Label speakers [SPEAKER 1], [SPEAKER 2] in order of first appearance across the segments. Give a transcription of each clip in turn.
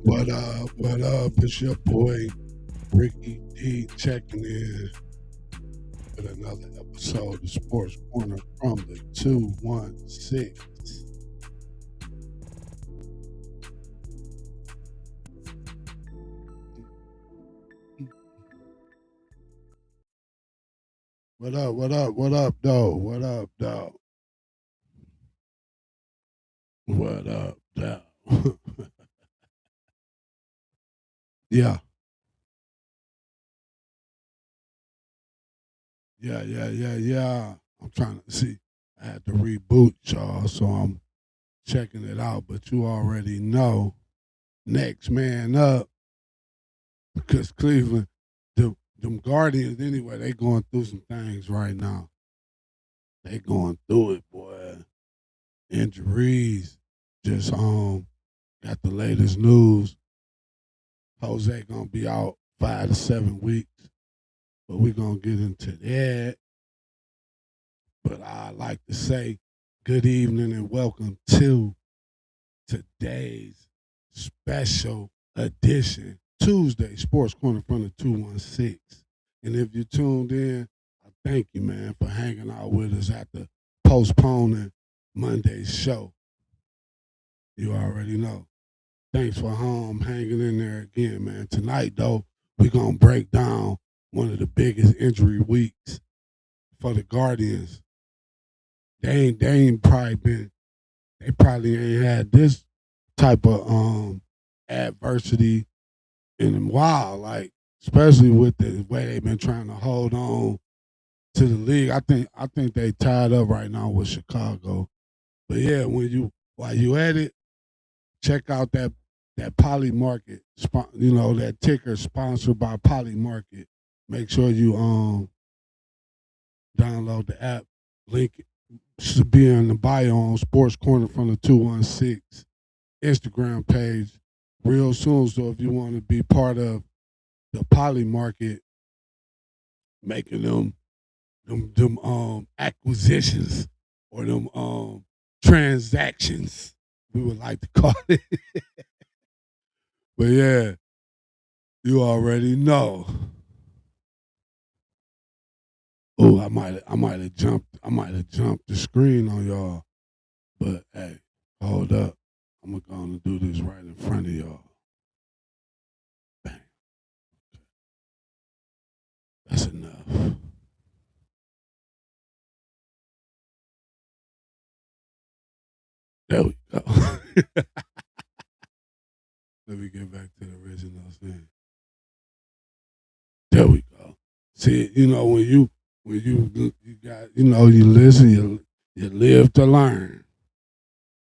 [SPEAKER 1] What up? What up? It's your boy Ricky D checking in with another episode of Sports Corner from the 216. What up? What up? What up, though? What up, though? What up, though? Yeah, yeah. I'm trying to see. I had to reboot y'all, so I'm checking it out. But you already know, next man up, because Cleveland, them Guardians anyway, they going through some things right now. They going through it, boy. Injuries. Just got the latest news. Jose gonna be out 5 to 7 weeks, but we gonna get into that. But I like to say good evening and welcome to today's special edition Tuesday Sports Corner from the 216. And if you tuned in, I thank you, man, for hanging out with us at the postponing Monday's show. You already know. Thanks for hanging in there again, man. Tonight, though, we're going to break down one of the biggest injury weeks for the Guardians. They probably ain't had this type of adversity in a while, like, especially with the way they've been trying to hold on to the league. I think they tied up right now with Chicago. But yeah, while you at it, check out that Poly Market, that ticker sponsored by Poly Market. Make sure you download the app. Link should be in the bio on Sports Corner from the 216 Instagram page real soon. So if you want to be part of the Poly Market, making them acquisitions or them transactions, we would like to call it. But yeah, you already know. Oh, I might have jumped the screen on y'all. But hey, hold up. I'm gonna do this right in front of y'all. Bang. That's enough. There we go. Let me get back to the original thing. There we go. See, when you got you listen, you live to learn.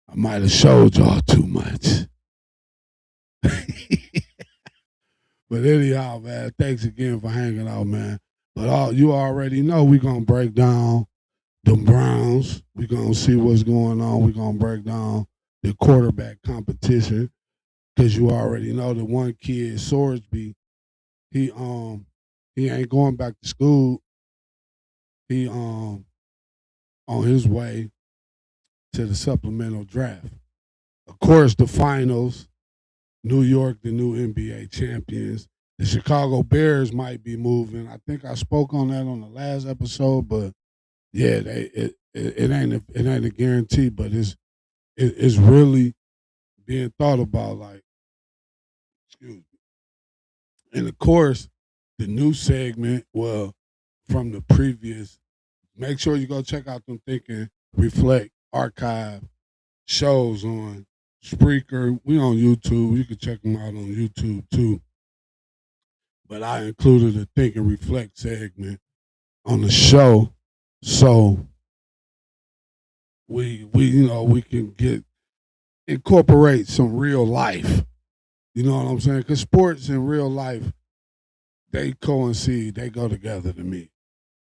[SPEAKER 1] I might have showed y'all too much. But anyhow, man, thanks again for hanging out, man. But you already know we gonna break down the Browns. We gonna see what's going on. We gonna break down the quarterback competition because you already know the one kid, Sorsby, he he ain't going back to school. He on his way to the supplemental draft. Of course, the finals. New York, the new NBA champions. The Chicago Bears might be moving. I think I spoke on that on the last episode, but yeah, it ain't a guarantee, but it's really being thought about. Like, excuse me. And of course, the new segment, well, from the previous. Make sure you go check out them Thinking Reflect archive shows on Spreaker. We on YouTube. You can check them out on YouTube too. But I included a Think and Reflect segment on the show, so we can get incorporate some real life. You know what I'm saying? Because sports and real life, they coincide, they go together to me.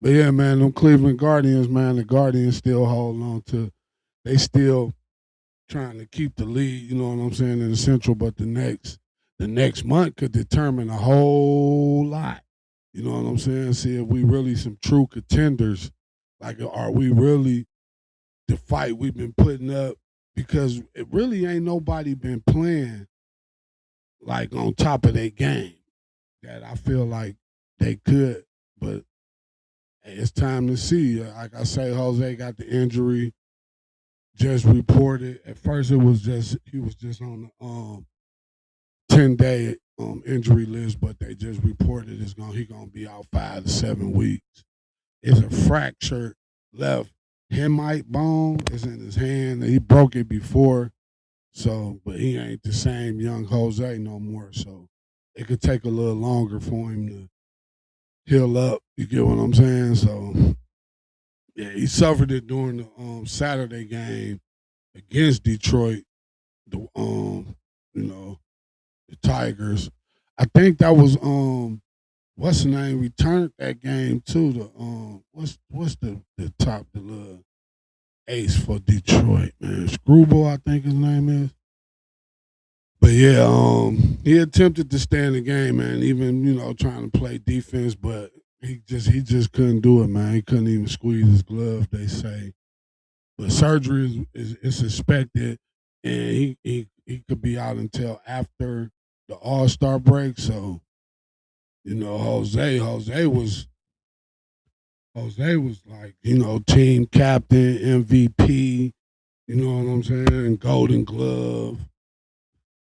[SPEAKER 1] But yeah, man, them Cleveland Guardians, man, the Guardians still holding on to. They still trying to keep the lead. You know what I'm saying, in the Central. But the next month could determine a whole lot. You know what I'm saying? See if we really some true contenders. Like, are we really the fight we've been putting up? Because it really ain't nobody been playing like on top of their game that I feel like they could, but hey, it's time to see. Like I say, Jose got the injury just reported. At first, it was just he was just on the 10-day injury list, but they just reported he gonna be out 5 to 7 weeks. It's a fractured left hemite bone. It's in his hand. He broke it before, so but he ain't the same young Jose no more. So it could take a little longer for him to heal up. You get what I'm saying? So yeah, he suffered it during the Saturday game against Detroit. The you know, the Tigers. I think that was what's the name returned that game too. The what's the top the little ace for Detroit, man. Screwball, I think his name is. But yeah, he attempted to stay in the game, man. Even trying to play defense, but he just couldn't do it, man. He couldn't even squeeze his glove. They say, but surgery is suspected, and he could be out until after the All-Star break. So Jose was like team captain, MVP. You know what I'm saying? Golden Glove.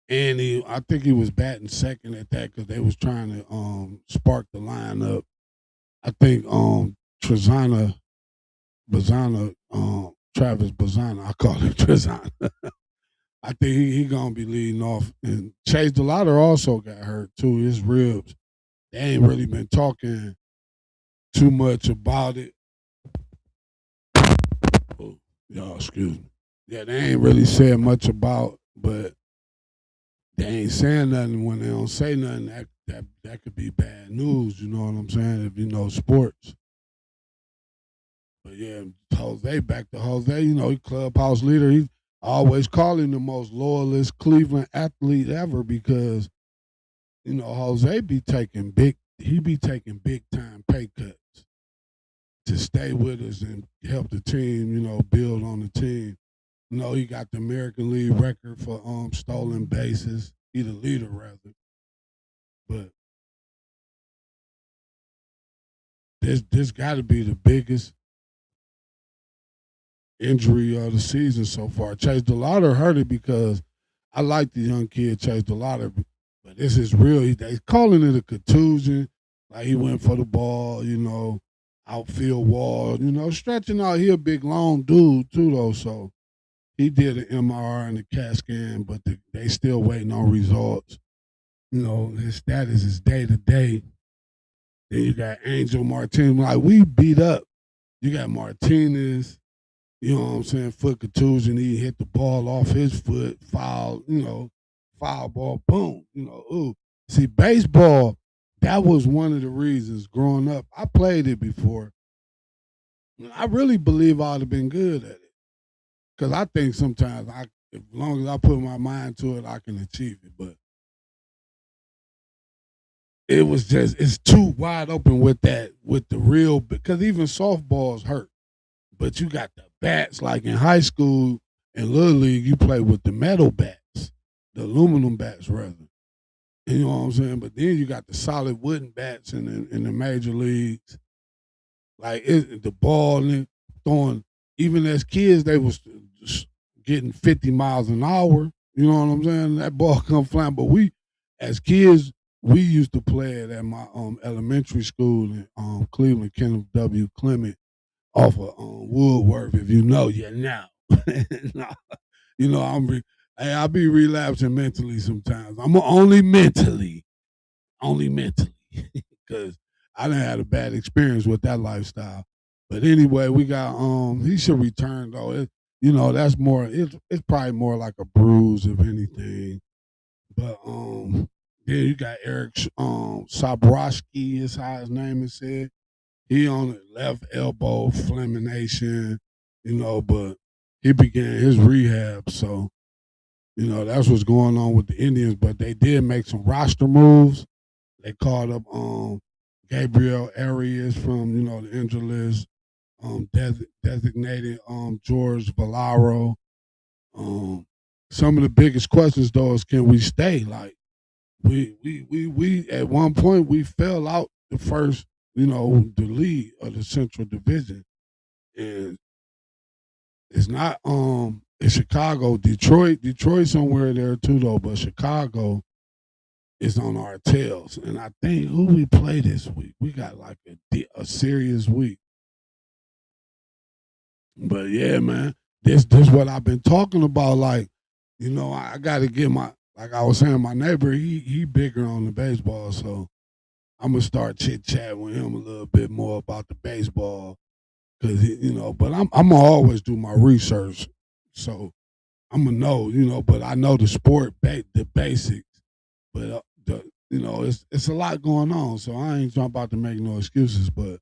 [SPEAKER 1] And I think he was batting second at that because they was trying to spark the lineup. I think Bazana, Travis Bazana, I call him Trezana. I think he gonna be leading off. And Chase DeLauder also got hurt too. His ribs. They ain't really been talking too much about it. Oh, y'all, excuse me. Yeah, they ain't really said much about, but they ain't saying nothing when they don't say nothing. That could be bad news. You know what I'm saying? If you know sports. But yeah, Jose, back to Jose. He clubhouse leader. He always call him the most loyalist Cleveland athlete ever because Jose be taking big time pay cuts to stay with us and help the team. Build on the team. He got the American League record for stolen bases. He the leader rather, but this got to be the biggest injury of the season so far. Chase DeLauder hurt it because I like the young kid Chase DeLauder, but this is real. They calling it a contusion. Like he went for the ball, outfield wall, stretching out. He a big long dude too though, so he did an MRI and a CAT scan, but they still waiting on results. His status is day to day. Then you got Angel Martinez. Like we beat up. You got Martinez. You know what I'm saying? Foot contusion. He hit the ball off his foot. Foul. Foul ball. Boom. Ooh. See, baseball. That was one of the reasons growing up. I played it before. I really believe I'd have been good at it because I think sometimes as long as I put my mind to it, I can achieve it. But it's too wide open with the real because even softballs hurt. But you got the bats like in high school and little league, you play with the metal bats, the aluminum bats rather. You know what I'm saying? But then you got the solid wooden bats in the major leagues. Like the ball and throwing. Even as kids, they was getting 50 miles an hour. You know what I'm saying? That ball come flying. But as kids, we used to play it at my elementary school in Cleveland, Kenneth W. Clement, off of Woodworth. If you know, you know. No, hey, I be relapsing mentally sometimes. I'm only mentally, because I done had a bad experience with that lifestyle. But anyway, we got he should return though. That's more. It's probably more like a bruise if anything. But then you got Eric Sabrowski is how his name is said. He on the left elbow flamination, but he began his rehab. So, that's what's going on with the Indians. But they did make some roster moves. They called up Gabriel Arias from, the injured list, designated George Valaro. Um, some of the biggest questions though is can we stay? Like We at one point we fell out the first, the lead of the Central Division, and it's not it's Chicago, Detroit somewhere there too though, but Chicago is on our tails. And I think who we play this week, we got like a serious week. But yeah, man, this what I've been talking about. Like, I got to get like I was saying, my neighbor he bigger on the baseball, so I'm gonna start chit chatting with him a little bit more about the baseball because But I'm gonna always do my research, so I'm gonna know, But I know the sport, the basics, but it's a lot going on, so I ain't about to make no excuses. But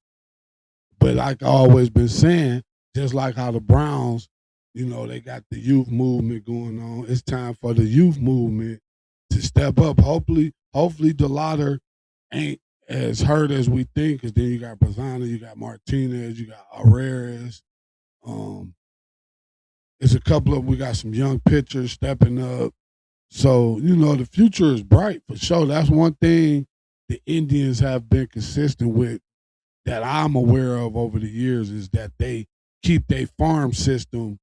[SPEAKER 1] like I always been saying, just like how the Browns, they got the youth movement going on. It's time for the youth movement to step up. Hopefully, Delauder ain't as hurt as we think. Because then you got Bazana, you got Martinez, you got Ramirez. Um, it's a couple of we got some young pitchers stepping up. So the future is bright for sure. That's one thing the Indians have been consistent with that I'm aware of over the years is that they keep their farm system.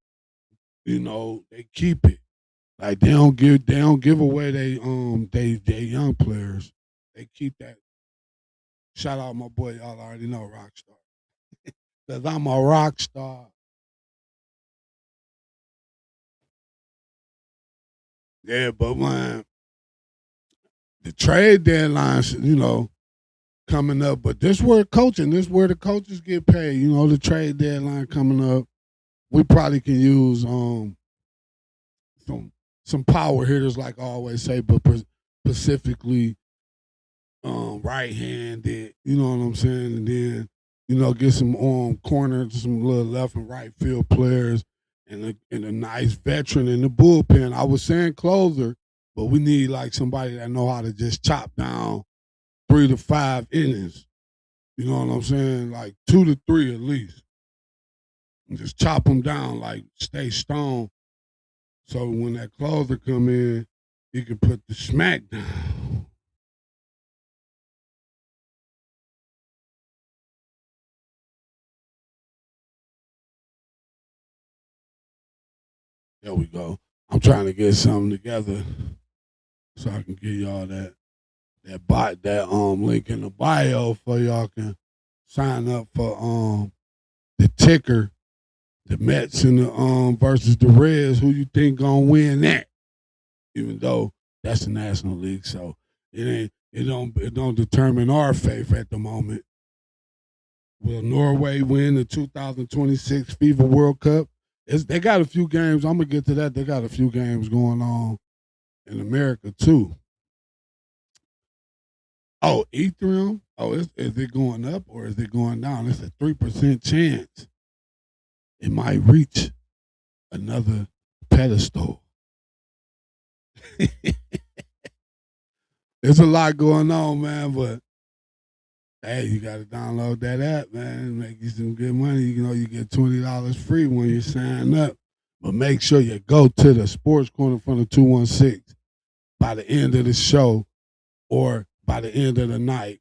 [SPEAKER 1] They keep it like they don't give away they young players. They keep that. Shout out my boy, y'all already know Rockstar, because I'm a rock star. Yeah, but man, the trade deadlines, coming up. But this where the coaches get paid. The trade deadline coming up. We probably can use some power hitters, like I always say, but specifically right handed. You know what I'm saying? And then get some corner, some little left and right field players, and a nice veteran in the bullpen. I was saying closer, but we need like somebody that know how to just chop down 3 to 5 innings. You know what I'm saying? Like 2 to 3 at least. And just chop them down, like stay stone. So when that closer come in, he can put the smack down. There we go. I'm trying to get something together so I can give y'all that link in the bio for y'all can sign up for the ticker, the Mets and the versus the Reds. Who you think gonna win that? Even though that's the National League, so it don't determine our fate at the moment. Will Norway win the 2026 FIFA World Cup? They got a few games. I'm gonna get to that. They got a few games going on in America too. Oh, Ethereum. Oh, is it going up or is it going down? It's a 3% chance it might reach another pedestal. There's a lot going on, man. But hey, you got to download that app, man. Make you some good money. You get $20 free when you sign up. But make sure you go to the Sports Corner from the 216 by the end of the show or by the end of the night,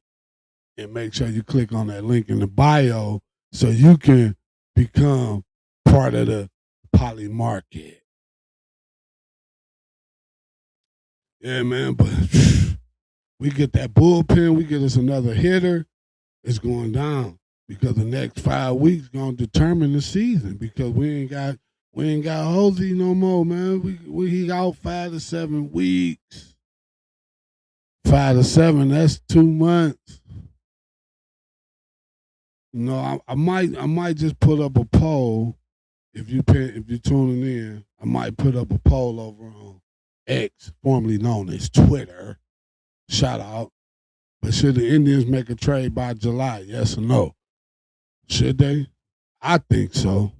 [SPEAKER 1] and make sure you click on that link in the bio so you can become part of the poly market. Yeah, man. But we get that bullpen, we get us another hitter. It's going down because the next 5 weeks gonna determine the season because we ain't got Hosey no more, man. He out 5 to 7 weeks. 5 to 7, that's 2 months. I might just put up a poll if you're tuning in. I might put up a poll over on X, formerly known as Twitter. Shout out. But should the Indians make a trade by July? Yes or no? Should they? I think so.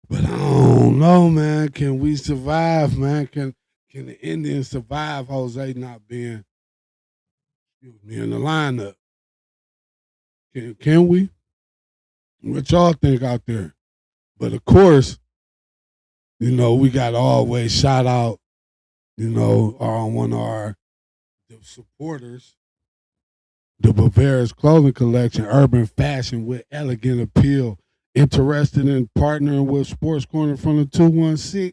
[SPEAKER 1] But I don't know, man. Can we survive, man? Can the Indians survive Jose not being in the lineup? Can we? What y'all think out there? But of course, We got to always shout out, one of our the supporters, the Bavaria's clothing collection, urban fashion with elegant appeal. Interested in partnering with Sports Corner from the 216?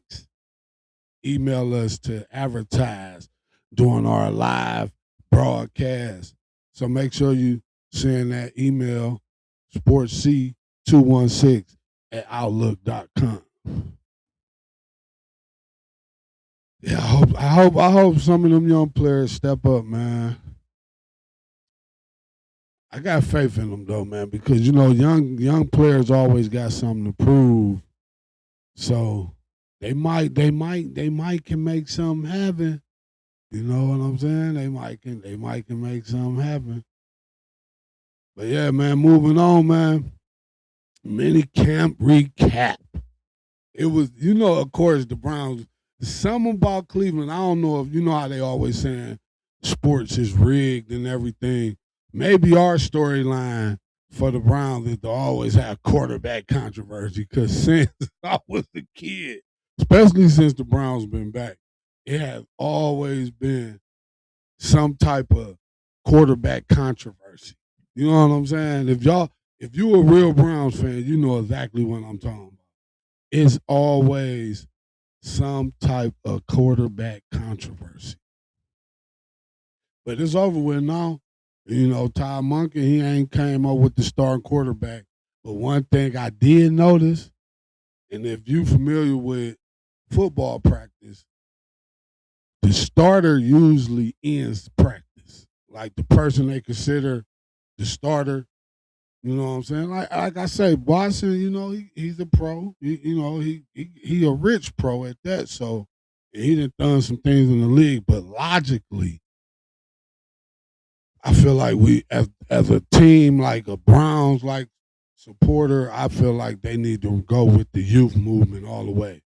[SPEAKER 1] Email us to advertise during our live broadcast. So make sure you send that email, sportsc216 at outlook.com. Yeah, I hope some of them young players step up, man. I got faith in them though, man, because young players always got something to prove. So they might can make something happen. You know what I'm saying? They might can make something happen. But yeah, man, moving on, man. Mini camp recap. It was, of course, the Browns. Something about Cleveland. I don't know if you know how they always saying sports is rigged and everything. Maybe our storyline for the Browns is to always have quarterback controversy. Because since I was a kid, especially since the Browns been back, it has always been some type of quarterback controversy. You know what I'm saying? If you a real Browns fan, you know exactly what I'm talking about. It's always some type of quarterback controversy. But it's over with now. Ty Monkey, he ain't came up with the starting quarterback. But one thing I did notice, and if you familiar with football practice, the starter usually ends practice. Like the person they consider the starter. You know what I'm saying? Like I say, Watson, he's a pro. He a rich pro at that. So he done some things in the league, but logically, I feel like we as a team, like a Browns like supporter, I feel like they need to go with the youth movement all the way.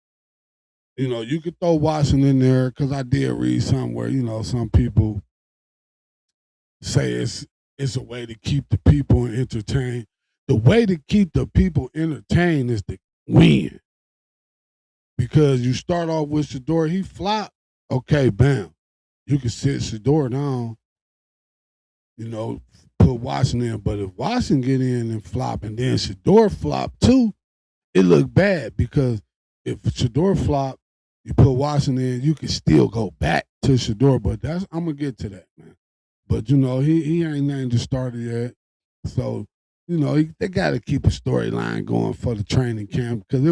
[SPEAKER 1] You could throw Watson in there because I did read somewhere. Some people say it's a way to keep the people entertained. The way to keep the people entertained is to win. Because you start off with Shador, he flopped. Okay, bam. You can sit Shador down, put Watson in. But if Watson get in and flop and then Shador flop too, it look bad because if Shador flop, you put Watson in, you can still go back to Shador. But I'm gonna get to that, man. But he ain't named the starter yet, so they got to keep a storyline going for the training camp because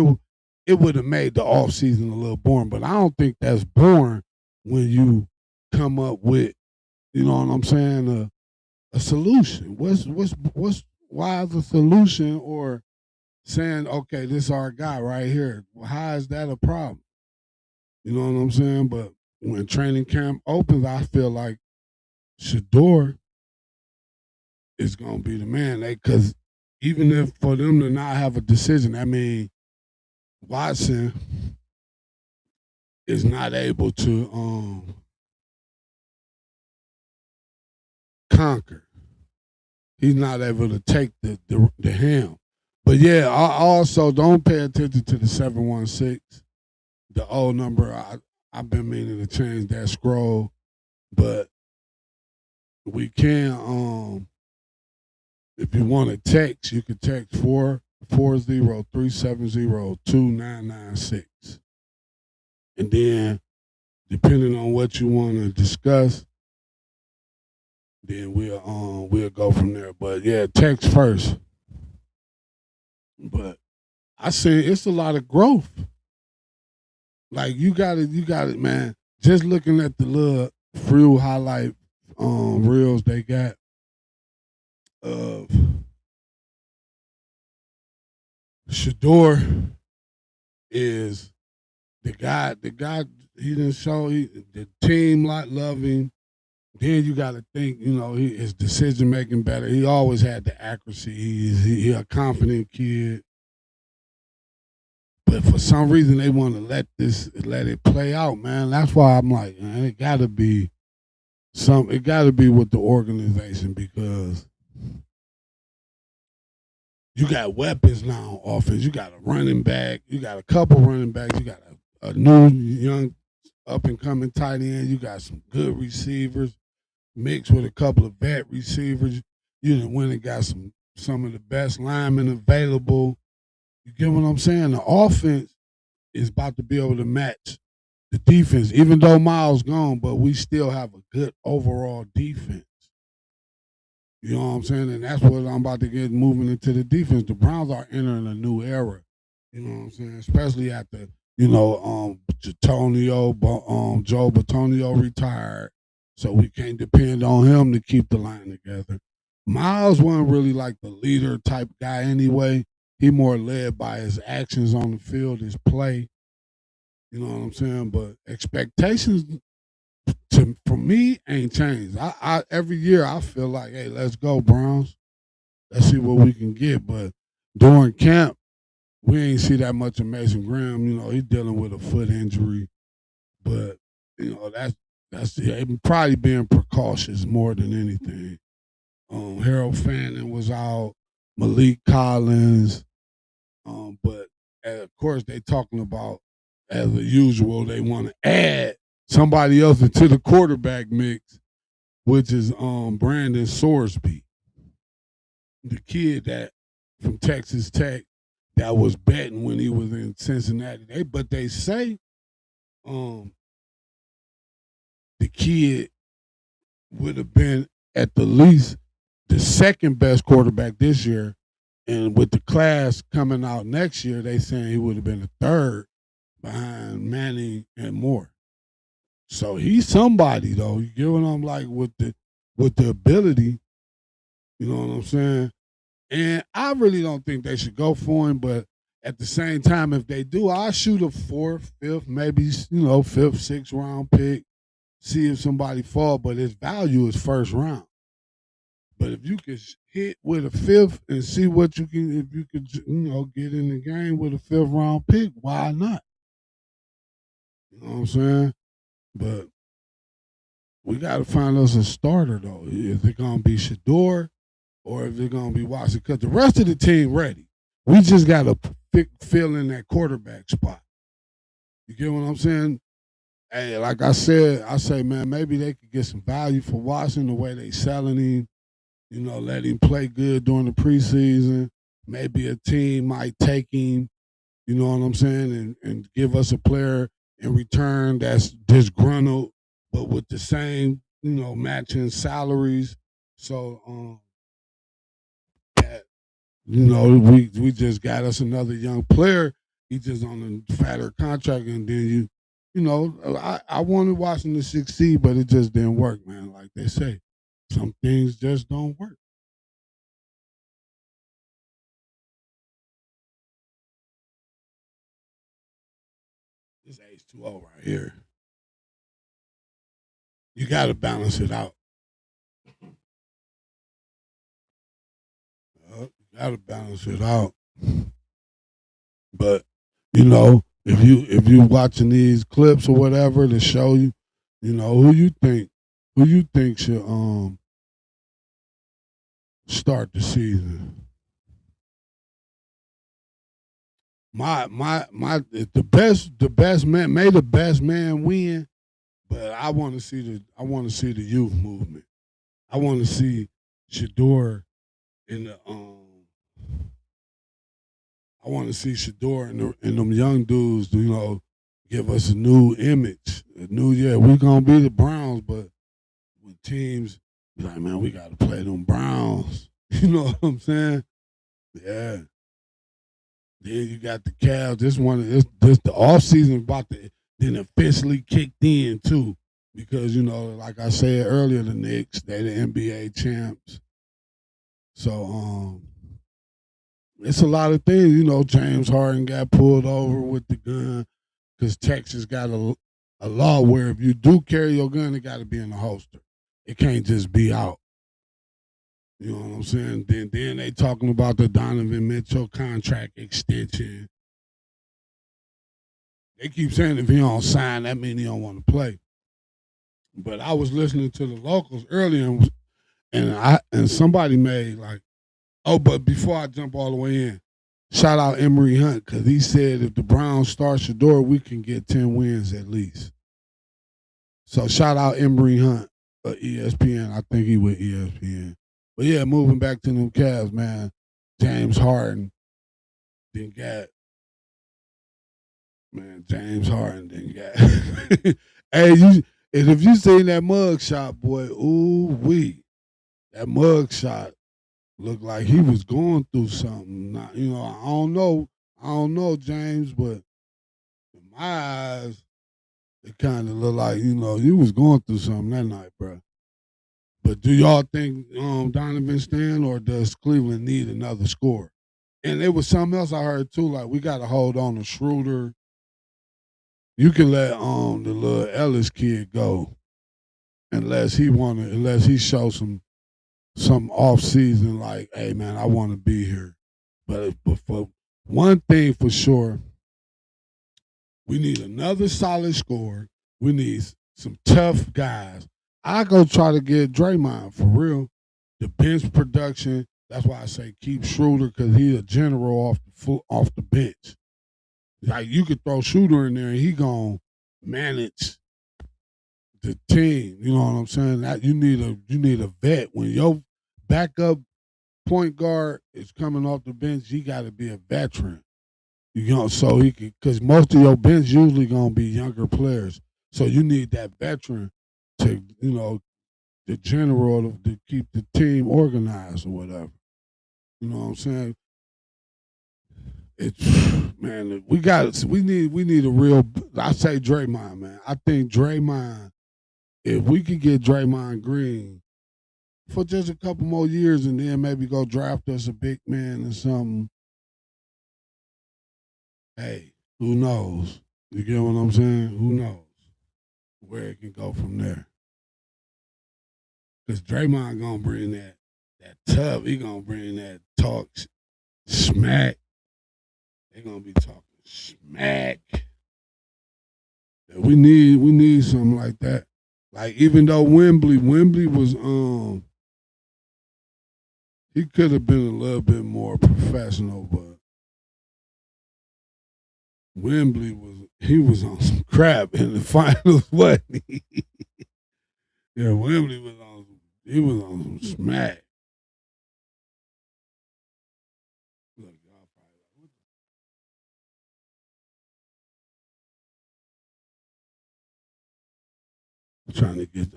[SPEAKER 1] it would have made the off season a little boring. But I don't think that's boring when you come up with what I'm saying, a solution. What's why is a solution or saying okay, this is our guy right here? Well, how is that a problem? You know what I'm saying? But when training camp opens, I feel like Shador is gonna be the man. Because even if for them to not have a decision, I mean, Watson is not able to conquer. He's not able to take the helm. But yeah, I also don't pay attention to the 716, the old number. I've been meaning to change that scroll, but we can if you want to text, you can text 440-370-2996. And then depending on what you want to discuss, then we'll go from there. But yeah, text first. But I say it's a lot of growth. Like you got it, man. Just looking at the little few highlight reels they got of Shador is the guy he didn't show the team like love him. Then you got to think, his decision making better. He always had the accuracy. He a confident kid, but for some reason they want to let it play out, man. That's why I'm like, man, it got to be It got to be with the organization because you got weapons now on offense. You got a running back. You got a couple running backs. You got a new young up and coming tight end. You got some good receivers mixed with a couple of vet receivers. You done went and got some of the best linemen available. You get what I'm saying? The offense is about to be able to match the defense, even though Miles gone, but we still have a good overall defense. You know what I'm saying? And that's what I'm about to get moving into the defense. The Browns are entering a new era. You know what I'm saying? Especially after, Joe Batonio retired. So we can't depend on him to keep the line together. Miles wasn't really like the leader type guy anyway. He more led by his actions on the field, his play. You know what I'm saying? But expectations for me ain't changed. I every year I feel like, hey, let's go Browns. Let's see what we can get. But during camp, we ain't see that much of Mason Graham. You know, he's dealing with a foot injury. But, probably being precautious more than anything. Harold Fanning was out, Malik Collins. But of course they talking about, as usual, they want to add somebody else into the quarterback mix, which is Brandon Sorsby, the kid that from Texas Tech that was betting when he was in Cincinnati. But they say the kid would have been at the least the second best quarterback this year. And with the class coming out next year, they saying he would have been the third behind Manning and Moore. So he's somebody though. You get what I'm like with the ability. You know what I'm saying? And I really don't think they should go for him, but at the same time, if they do, I'll shoot a fourth, fifth, maybe fifth, sixth round pick. See if somebody fall, but his value is first round. But if you could hit with a fifth and see what you can, if you could, get in the game with a fifth round pick, why not? You know what I'm saying? But we got to find us a starter though. Is it gonna be Shador or if it's gonna be Watson? Because the rest of the team ready. We just got to fill in that quarterback spot. You get what I'm saying? Hey, like I say, man, maybe they could get some value for Watson the way they selling him. Let him play good during the preseason. Maybe a team might take him, you know what I'm saying, and give us a player in return that's disgruntled, but with the same, matching salaries. So, that, we just got us another young player. He just on a fatter contract, and then I wanted Washington to succeed, but it just didn't work, man. Like they say, some things just don't work. This H2O right here. You got to balance it out. You got to balance it out. But if you watching these clips or whatever to show you, who you think should start the season. My the best man may the best man win, but I want to see the youth movement. I want to see Shador in the I want to see Shador and them young dudes, give us a new image. A new we're gonna be the Browns, but with teams be like, man, we gotta play them Browns. You know what I'm saying? Yeah. Then you got the Cavs. This the off season about to then officially kicked in too. Because, like I said earlier, the Knicks, they the NBA champs. So it's a lot of things. James Harden got pulled over with the gun because Texas got a law where if you do carry your gun, it got to be in the holster. It can't just be out. You know what I'm saying? Then they talking about the Donovan Mitchell contract extension. They keep saying if he don't sign, that means he don't want to play. But I was listening to the locals earlier, and somebody made like Oh, but before I jump all the way in, shout out Emery Hunt because he said if the Browns start Shador, we can get 10 wins at least. So shout out Emery Hunt, ESPN. I think he with ESPN. But yeah, moving back to them Cavs, man. James Harden then got man. James Harden then got. Hey, you and if you seen that mug shot, boy, ooh wee, that mug shot looked like he was going through something. Not, I don't know, James, but in my eyes, it kind of looked like you was going through something that night, bro. But do y'all think Donovan Stan or does Cleveland need another score? And there was something else I heard too. Like we got to hold on to Schroeder. You can let the little Ellis kid go unless he shows some off season like, hey man, I want to be here. But for one thing for sure, we need another solid scorer. We need some tough guys. I go try to get Draymond for real. The bench production. That's why I say keep Schroeder because he's a general off the bench. Like you could throw Schroeder in there and he gonna manage the team. You know what I'm saying? That you need a vet when your backup point guard is coming off the bench. He got to be a veteran. So he can because most of your bench usually gonna be younger players. So you need that veteran to the general to keep the team organized or whatever. You know what I'm saying? It's man, we need a real. I say Draymond, man. I think Draymond. If we could get Draymond Green for just a couple more years and then maybe go draft us a big man or something, hey, who knows? You get what I'm saying? Who knows where it can go from there? Because Draymond gonna bring that tough. He gonna bring that talk smack. They gonna be talking smack. We need something like that. Like even though Wembley was he could have been a little bit more professional, but Wembley was on some crap in the finals, wasn't he? Yeah, Wembley was on some smack. Look, y'all probably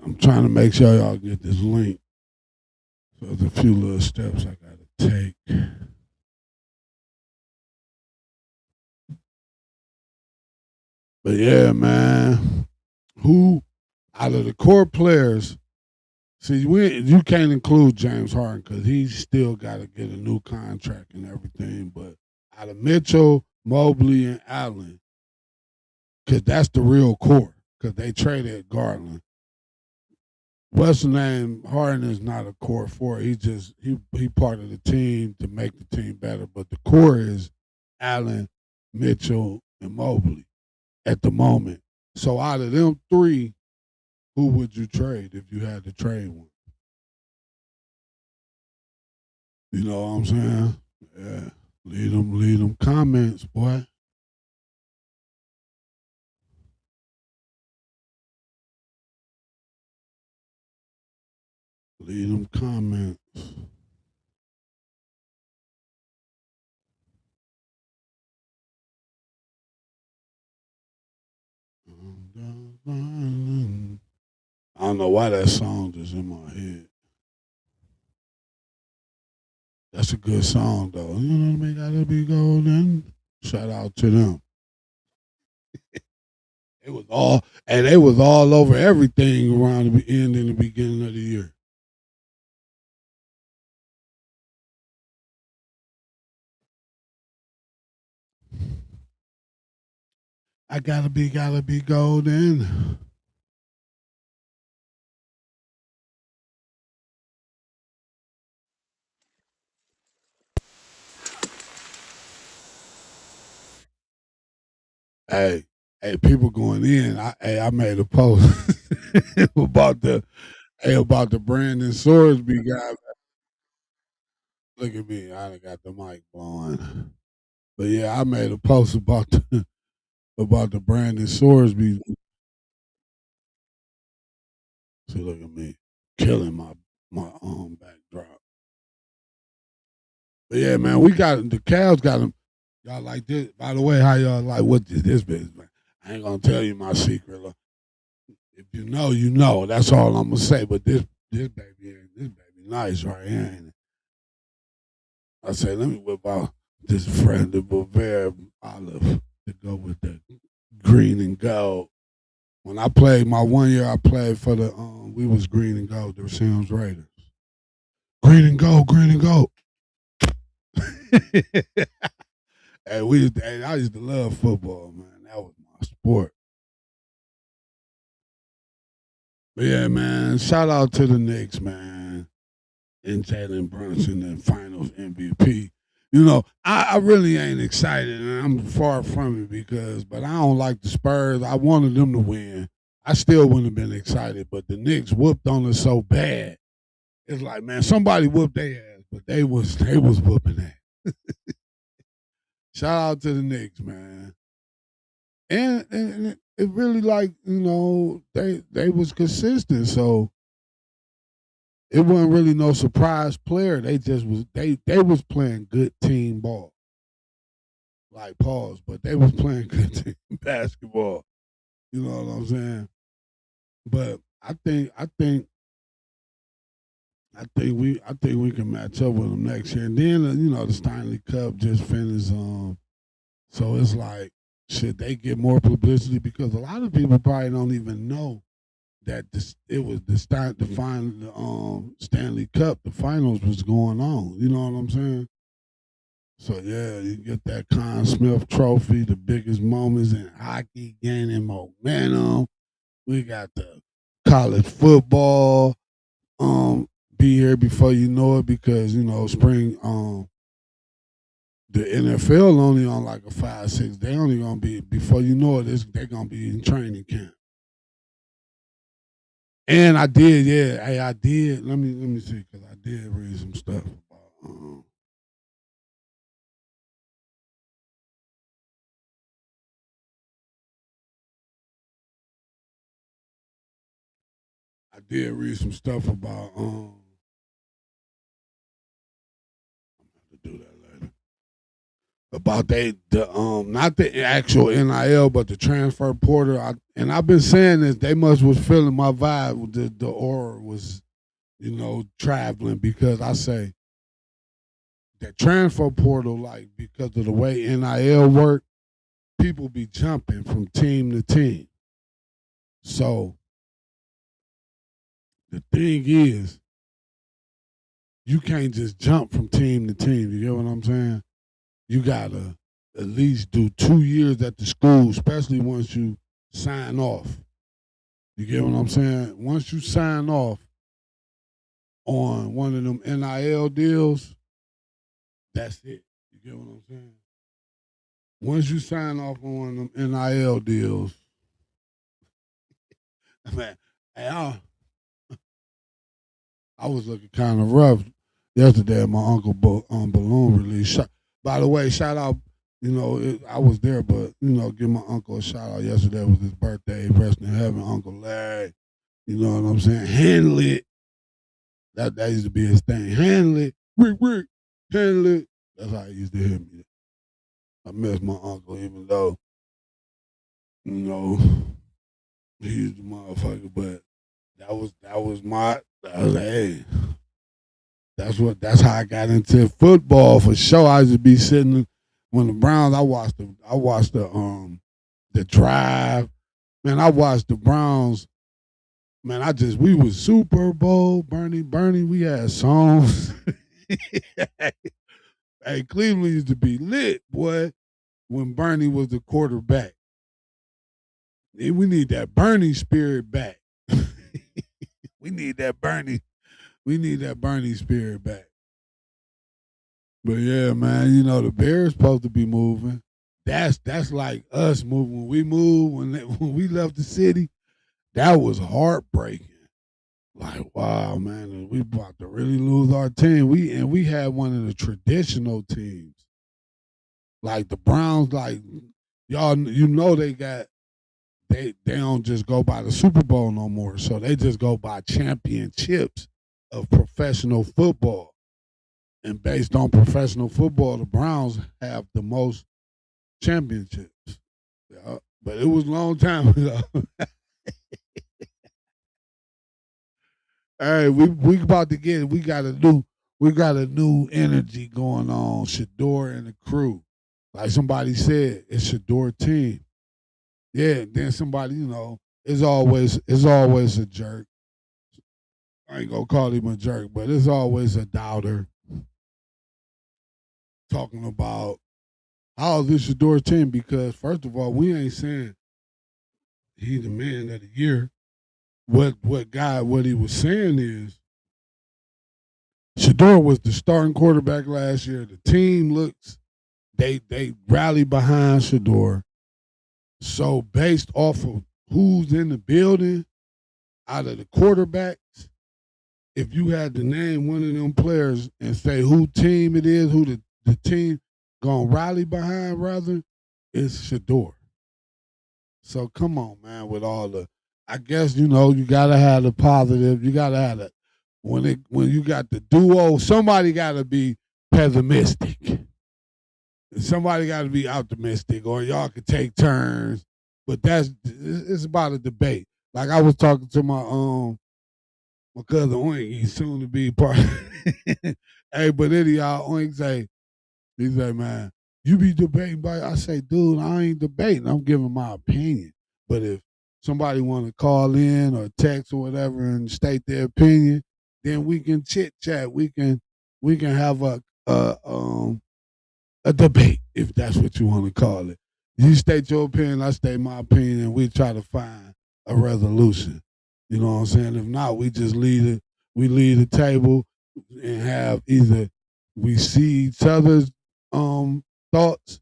[SPEAKER 1] I'm trying to make sure y'all get this link. So there's a few little steps I gotta take. But yeah, man. Who out of the core players? See, you can't include James Harden because he's still got to get a new contract and everything. But out of Mitchell, Mobley, and Allen, because that's the real core. Because they traded Garland. What's the name? Harden is not a core for it. He part of the team to make the team better. But the core is Allen, Mitchell, and Mobley at the moment. So out of them three, who would you trade if you had to trade one? You know what I'm saying? Yeah. Lead them comments, boy. Lead them comments. I don't know why that song is in my head. That's a good song though. You know what I mean? Gotta be golden. Shout out to them. It was all and they was all over everything around the end and the beginning of the year. I gotta be golden. Hey, hey, people going in. I made a post about the Brandon Sorsby guy. Look at me. I done got the mic blowing. But yeah, I made a post about about the Brandon Sorsby. See, look at me killing my backdrop. But yeah, man, we got the Cavs got them. Y'all like this? By the way, how y'all like what this business? Man? I ain't gonna tell you my secret. Look, if you know, you know. That's all I'm gonna say. But this baby nice right here. Ain't it? I say, let me whip out this friend de Bavaria olive to go with the green and gold. When I played my 1 year, I played for the we was green and gold, the Sims Raiders. Green and gold, green and gold. And I used to love football, man. That was my sport. But yeah, man, shout out to the Knicks, man, and Jalen Brunson and Finals MVP. You know, I really ain't excited, and I'm far from it but I don't like the Spurs. I wanted them to win. I still wouldn't have been excited, but the Knicks whooped on us so bad. It's like, man, somebody whooped their ass, but they was whooping that. Shout out to the Knicks, man. And it really like, they was consistent, so it wasn't really no surprise player. They just was they was playing good team ball. Like pause, but they was playing good team basketball. You know what I'm saying? But I think we can match up with them next year. And then the Stanley Cup just finished. So it's like, should they get more publicity? Because a lot of people probably don't even know that it was the final Stanley Cup. The finals was going on. You know what I'm saying? So yeah, you get that Conn Smith Trophy, the biggest moments in hockey, gaining momentum. We got the college football be here before you know it because spring the NFL only on like a 5-6. They only gonna be before you know it. They gonna be in training camp. And I did, yeah. Hey, I did. Let me see because I did read some stuff about. I did read some stuff about. I'm gonna have to do that later. About the not the actual NIL but the transfer portal. And I've been saying this. They must was feeling my vibe. The aura was traveling because I say that transfer portal, like because of the way NIL work, people be jumping from team to team. So the thing is, you can't just jump from team to team. You get what I'm saying? You gotta at least do 2 years at the school, especially once you sign off. You get what I'm saying? Once you sign off on one of them NIL deals, that's it. You get what I'm saying? Once you sign off on one of them NIL deals, man, hey, I was looking kind of rough yesterday at my uncle balloon release. By the way, shout out. I was there, but give my uncle a shout out. Yesterday was his birthday. Rest in heaven, Uncle Larry. You know what I'm saying? Handle it. That used to be his thing. Handle it, Rick, Rick. Handle it. That's how he used to hear me. I miss my uncle, even though you know he's the motherfucker. But hey. That's how I got into football for sure. I used to be sitting when the Browns. I watched the drive. Man, I watched the Browns. Man, we was Super Bowl, Bernie. We had songs. Hey, Cleveland used to be lit, boy, when Bernie was the quarterback. We need that Bernie spirit back. we need that Bernie. We need that Bernie spirit back. But yeah, man, the Bears supposed to be moving. That's like us moving. When we moved, when we left the city, that was heartbreaking. Like, wow, man, we about to really lose our team. We had one of the traditional teams, like the Browns. Like y'all, they don't just go by the Super Bowl no more. So they just go by championships of professional football. And based on professional football, the Browns have the most championships. Yeah, but it was a long time ago. All right, we about to get it. We got a new energy going on. Shador and the crew. Like somebody said, it's Shador team. Yeah, then somebody, it's always a jerk. I ain't gonna call him a jerk, but it's always a doubter talking about how is this Shador team, because first of all, we ain't saying he the man of the year. What he was saying is Shador was the starting quarterback last year. The team looks they rally behind Shador. So based off of who's in the building, out of the quarterbacks, if you had to name one of them players and say who team it is, who the team gonna rally behind, rather, it's Shador. So come on, man, with all the, I guess you gotta have the positive. You gotta have the when you got the duo, somebody gotta be pessimistic. Somebody got to be optimistic, or y'all could take turns. But it's about a debate. Like I was talking to my cousin Oink, he's soon to be part. Hey, but then y'all Oink say, he say, man, you be debating, but I say, dude, I ain't debating. I'm giving my opinion. But if somebody want to call in or text or whatever and state their opinion, then we can chit chat. We can have a debate, if that's what you want to call it. You state your opinion, I state my opinion, and we try to find a resolution. You know what I'm saying? If not, we just leave the table and have either we see each other's thoughts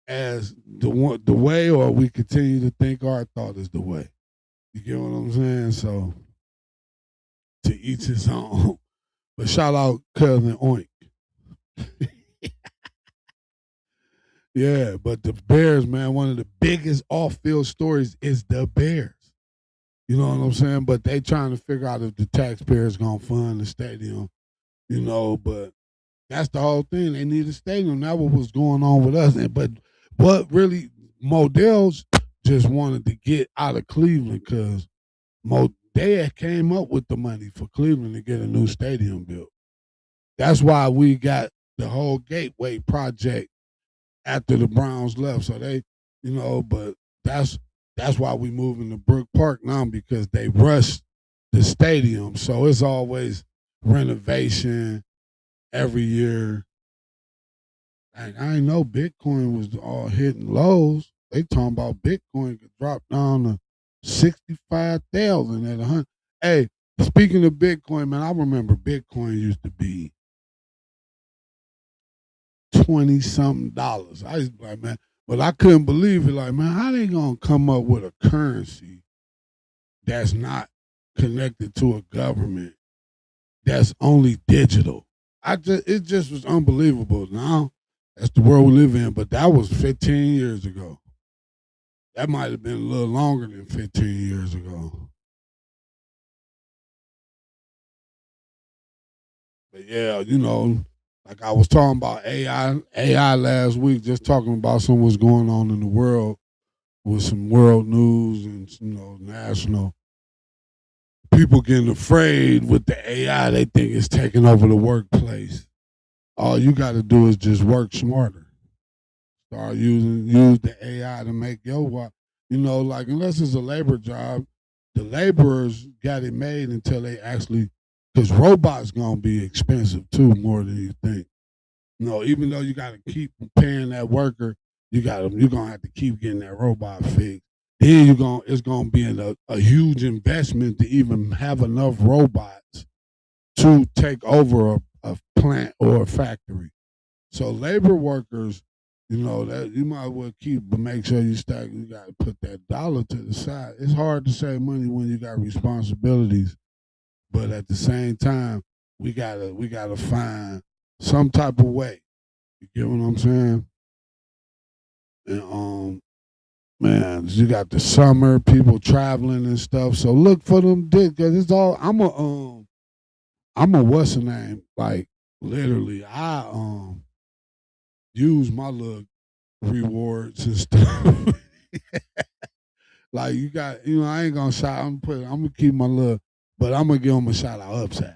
[SPEAKER 1] as the way, or we continue to think our thought is the way. You get what I'm saying? So to each his own. But shout out cousin Oink. Yeah, but the Bears, man, one of the biggest off-field stories is the Bears. You know what I'm saying? But they trying to figure out if the taxpayers gonna fund the stadium. But that's the whole thing. They need a stadium. That's what was going on with us. But what really, Modell's just wanted to get out of Cleveland because they had came up with the money for Cleveland to get a new stadium built. That's why we got the whole Gateway project after the Browns left. So but that's why we moving to Brook Park now, because they rushed the stadium. So it's always renovation every year. I ain't know Bitcoin was all hitting lows. They talking about Bitcoin could drop down to 65,000 at 100. Hey, speaking of Bitcoin, man, I remember Bitcoin used to be 20 something dollars. I was like, man, but I couldn't believe it. Like, man, how they gonna come up with a currency that's not connected to a government, that's only digital? It just was unbelievable. Now that's the world we live in, but that was 15 years ago. That might have been a little longer than 15 years ago. But yeah, like I was talking about AI last week, just talking about some what's going on in the world with some world news and national. People getting afraid with the AI. They think it's taking over the workplace. All you got to do is just work smarter. Start use the AI to make your work. Like unless it's a labor job, the laborers got it made until they actually, because robots gonna be expensive too, more than you think. Even though you got to keep paying that worker, you're gonna have to keep getting that robot fixed. Then it's gonna be a huge investment to even have enough robots to take over a plant or a factory. So labor workers, that you might well keep, but make sure you stack. You got to put that dollar to the side. It's hard to save money when you got responsibilities But at the same time, we gotta find some type of way. You get what I'm saying? And man, you got the summer, people traveling and stuff. So look for them dick, cause it's all I'm a what's the name? Like literally, I use my little rewards and stuff. Like you got, I ain't gonna shout. I'm gonna keep my little, but I'm gonna give them a shout out upside.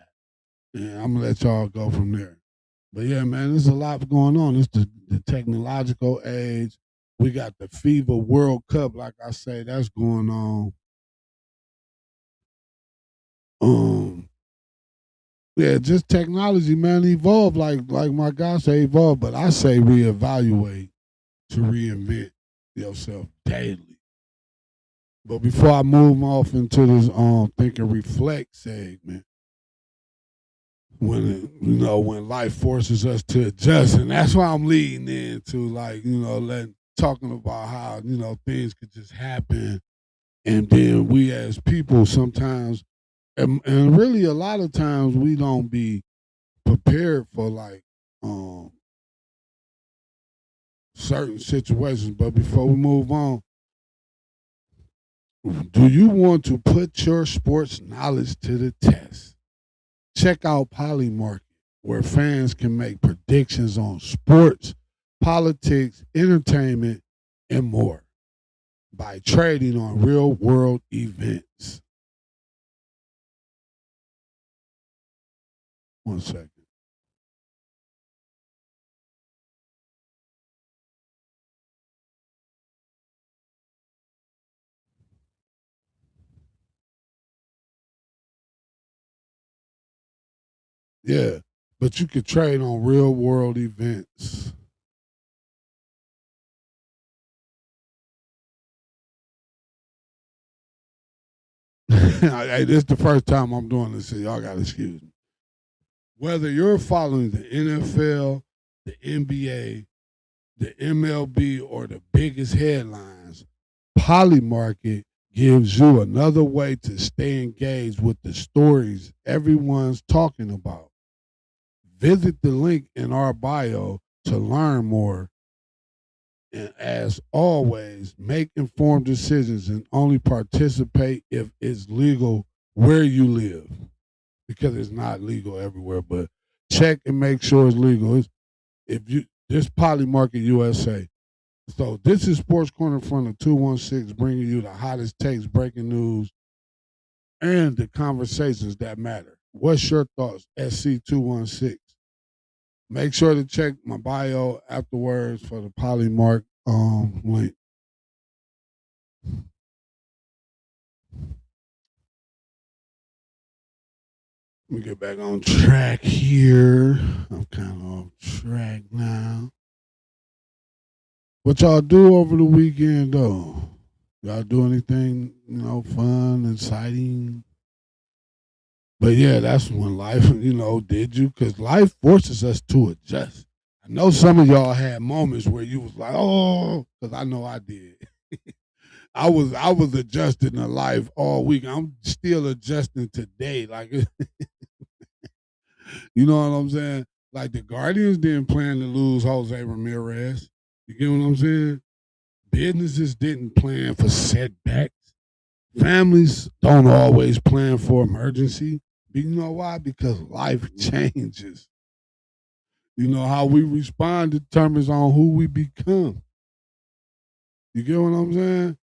[SPEAKER 1] And I'm gonna let y'all go from there. But yeah, man, there's a lot going on. It's the technological age. We got the FIBA World Cup, like I say, that's going on. Um, yeah, just technology, man, evolve like my guy say evolve, but I say reevaluate to reinvent yourself daily. But before I move off into this think and reflect segment, when life forces us to adjust, and that's why I'm leading into letting talking about how things could just happen, and then we as people sometimes, and really a lot of times we don't be prepared for certain situations. But before we move on, do you want to put your sports knowledge to the test? Check out Polymarket, where fans can make predictions on sports, politics, entertainment, and more by trading on real world events. One second. Yeah, but you could trade on real world events. Hey, this is the first time I'm doing this, so y'all got to excuse me. Whether you're following the NFL, the NBA, the MLB, or the biggest headlines, Polymarket gives you another way to stay engaged with the stories everyone's talking about. Visit the link in our bio to learn more. And as always, make informed decisions and only participate if it's legal where you live, because it's not legal everywhere. But check and make sure it's legal. If you this Polymarket USA. So this is Sports Corner from the 216, bringing you the hottest takes, breaking news, and the conversations that matter. What's your thoughts, SC216? Make sure to check my bio afterwards for the Polymark link. Let me get back on track here. I'm kind of off track now. What y'all do over the weekend though? Y'all do anything, fun, exciting? But yeah, that's when life, did you? Because life forces us to adjust. I know some of y'all had moments where you was like, oh, because I know I did. I was adjusting to life all week. I'm still adjusting today. Like, you know what I'm saying? Like the Guardians didn't plan to lose Jose Ramirez. You get what I'm saying? Businesses didn't plan for setbacks. Families don't always plan for emergency. But you know why? Because life changes. How we respond determines on who we become. You get what I'm saying?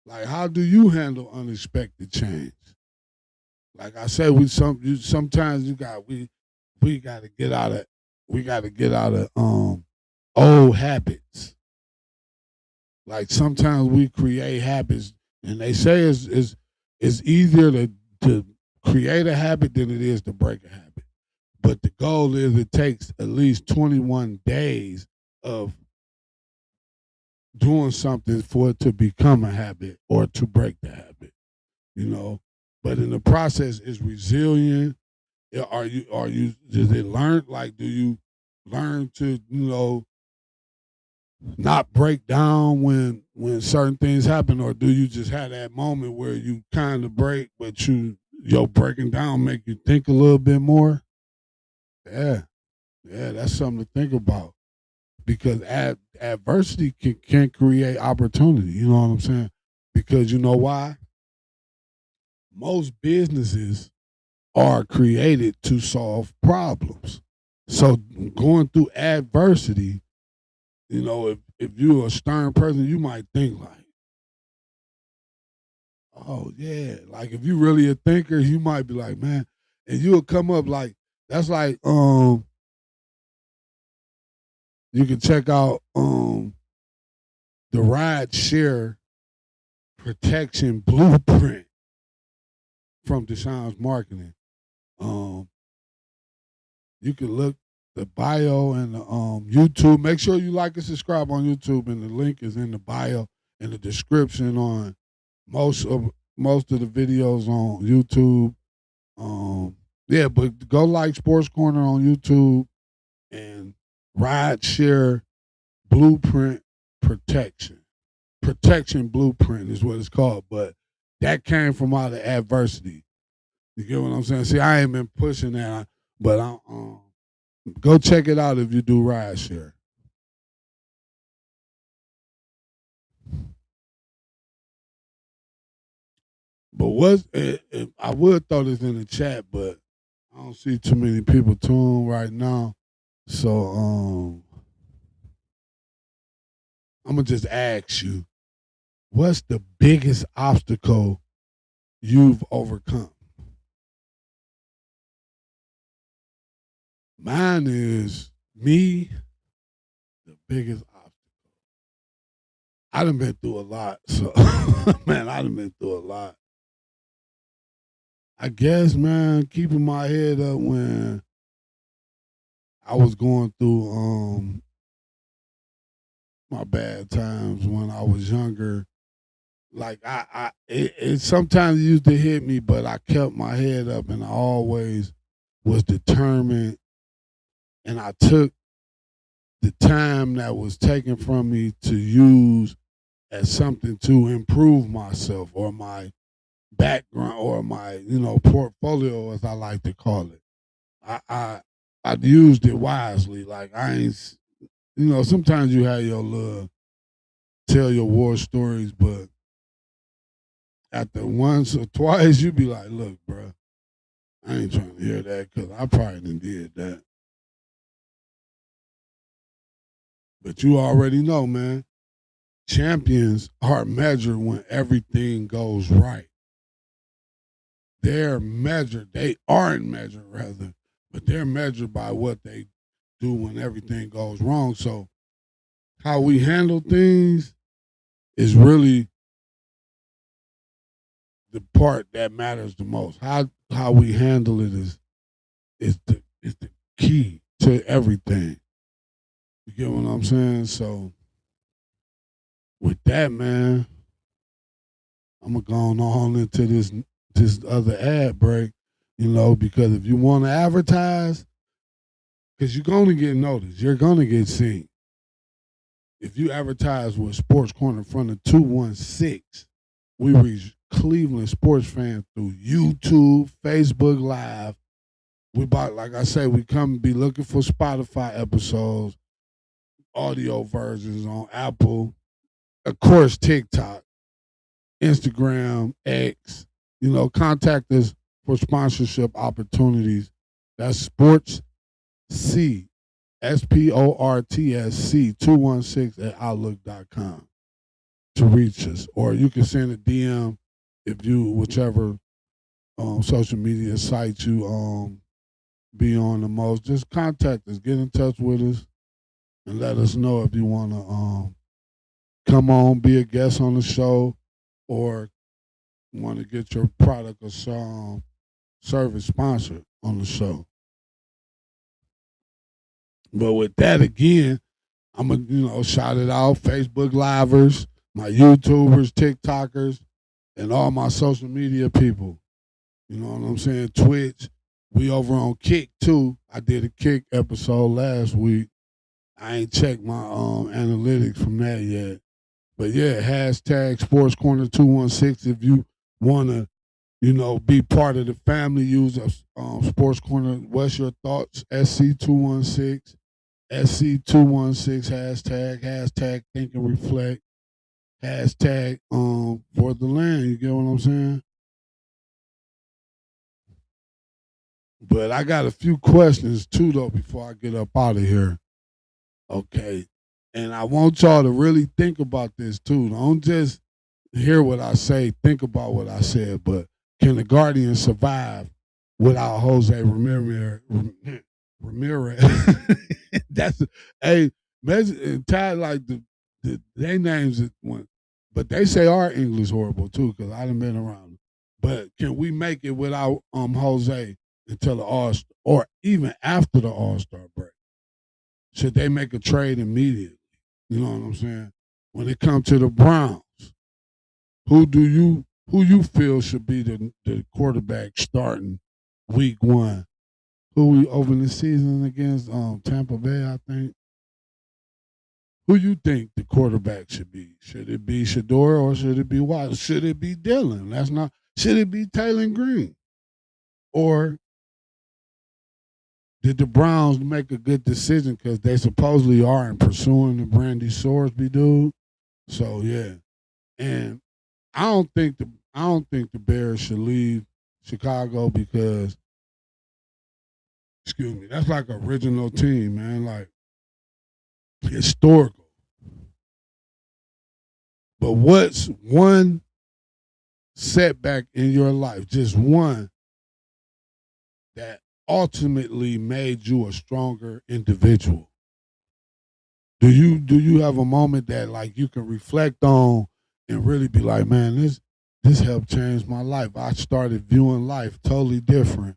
[SPEAKER 1] Like, how do you handle unexpected change? Like I said, sometimes we got to get out of old habits. Like sometimes we create habits, and they say it's easier to create a habit than it is to break a habit. But the goal is it takes at least 21 days of doing something for it to become a habit or to break the habit, you know. But in the process, is resilient. Are you does it learn, like, do you learn to not break down when certain things happen, or do you just have that moment where you kind of break, but breaking down make you think a little bit more. Yeah, yeah, that's something to think about because adversity can create opportunity. You know what I'm saying? Because you know why? Most businesses are created to solve problems. So going through adversity, if you're a stern person, you might think like, oh yeah, like if you really a thinker, you might be like, man, and you'll come up like that's like you can check out the ride share protection blueprint from Deshaun's marketing. Um you can look the bio and the YouTube. Make sure you like and subscribe on YouTube, and the link is in the bio and the description on most of the videos on YouTube. Yeah, but go like Sports Corner on YouTube and Ride Share Blueprint Protection. Protection Blueprint is what it's called, but that came from out of adversity. You get what I'm saying? See, I ain't been pushing that, but go check it out if you do ride share. But I would throw this in the chat, but I don't see too many people tuned right now. So I'm gonna just ask you, what's the biggest obstacle you've overcome? Mine is me, the biggest obstacle. I done been through a lot, so man, I done been through a lot. I guess, man, keeping my head up when I was going through my bad times when I was younger. Like it sometimes used to hit me, but I kept my head up and I always was determined, and I took the time that was taken from me to use as something to improve myself or my background or my portfolio, as I like to call it. I used it wisely. Like I ain't, sometimes you have your little tell your war stories, but after once or twice, you be like, look, bro, I ain't trying to hear that because I probably done did that. But you already know, man, champions are measured when everything goes right. They aren't measured rather, but they're measured by what they do when everything goes wrong. So how we handle things is really the part that matters the most. How we handle it is the key to everything. You get what I'm saying? So with that, man, I'm gonna go on into this other ad break. Because if you want to advertise, because you're gonna get noticed, you're gonna get seen. If you advertise with Sports Corner from the 216, we reach Cleveland sports fans through YouTube, Facebook Live. Like I say, we come be looking for Spotify episodes, audio versions on Apple, of course, TikTok, Instagram, X. Contact us for sponsorship opportunities. That's Sports C, SPORTSC 216 at Outlook.com to reach us. Or you can send a DM if you, whichever social media site you be on the most. Just contact us, get in touch with us, and let us know if you want to come on, be a guest on the show, or want to get your product or song service sponsored on the show. But with that, again, I'm going to shout it out. Facebook Livers, my YouTubers, TikTokers, and all my social media people. You know what I'm saying? Twitch. We over on Kick too. I did a Kick episode last week. I ain't checked my analytics from that yet. But yeah, hashtag Sports Corner 216 if you want to be part of the family. Use a Sports Corner. What's your thoughts? SC216, SC216 hashtag think and reflect, hashtag for the land. You get what I'm saying? But I got a few questions too though before I get up out of here. Okay. And I want y'all to really think about this too. Don't just hear what I say, think about what I said, but can the Guardians survive without Jose Ramirez? Ramirez. That's hey, Ty like they names it one, but they say our English horrible too because I done been around. But can we make it without Jose until the All or even after the All Star break? Should they make a trade immediately? You know what I'm saying? When it comes to the Browns, who you feel should be the quarterback starting week one? Who we open the season against? Tampa Bay, I think. Who you think the quarterback should be? Should it be Shador or should it be Watt? Should it be Dillon? That's not. Should it be Taylor Green? Or did the Browns make a good decision because they supposedly aren't pursuing the Brandy Sorsby dude? So yeah, and I don't think the Bears should leave Chicago because excuse me, that's like an original team, man, like historical. But what's one setback in your life, just one that ultimately made you a stronger individual? Do you have a moment that like you can reflect on and really be like, man, this helped change my life. I started viewing life totally different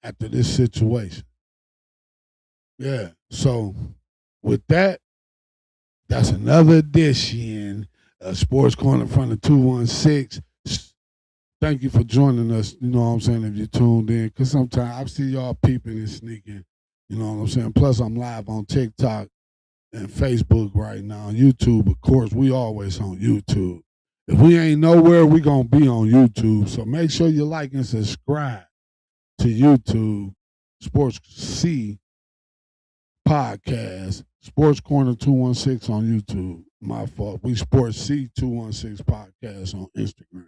[SPEAKER 1] after this situation. Yeah. So with that, that's another edition of Sports Corner from the 216. Thank you for joining us. You know what I'm saying? If you tuned in, because sometimes I see y'all peeping and sneaking. You know what I'm saying? Plus, I'm live on TikTok and Facebook right now. YouTube, of course, we always on YouTube. If we ain't nowhere, we gonna be on YouTube. So make sure you like and subscribe to YouTube, Sports C Podcast, Sports Corner 216 on YouTube. My fault. We Sports C 216 Podcast on Instagram.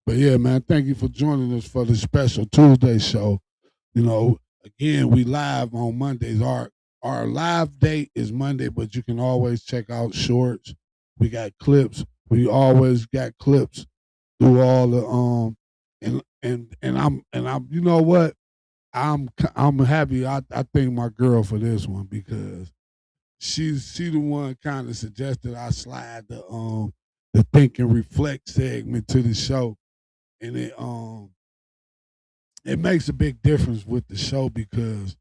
[SPEAKER 1] But yeah, man, thank you for joining us for the special Tuesday show. Again, we live on Mondays. Our live date is Monday, but you can always check out shorts. We got clips. We always got clips through all the and I'm you know what? I'm happy. I thank my girl for this one because she the one kind of suggested I slide the think and reflect segment to the show, and it makes a big difference with the show because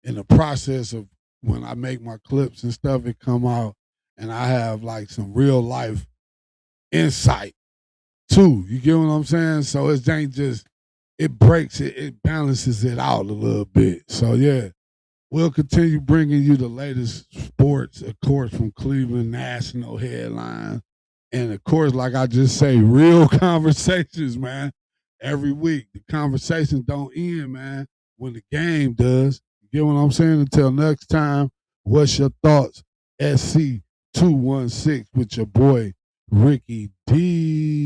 [SPEAKER 1] in the process of when I make my clips and stuff, it come out and I have like some real life insight too. You get what I'm saying? So it ain't just it breaks it, it balances it out a little bit. So yeah, we'll continue bringing you the latest sports, of course, from Cleveland national headlines. And of course, like I just say, real conversations, man. Every week, the conversations don't end, man. When the game does, you get what I'm saying? Until next time, what's your thoughts? SC216 with your boy, Ricky D.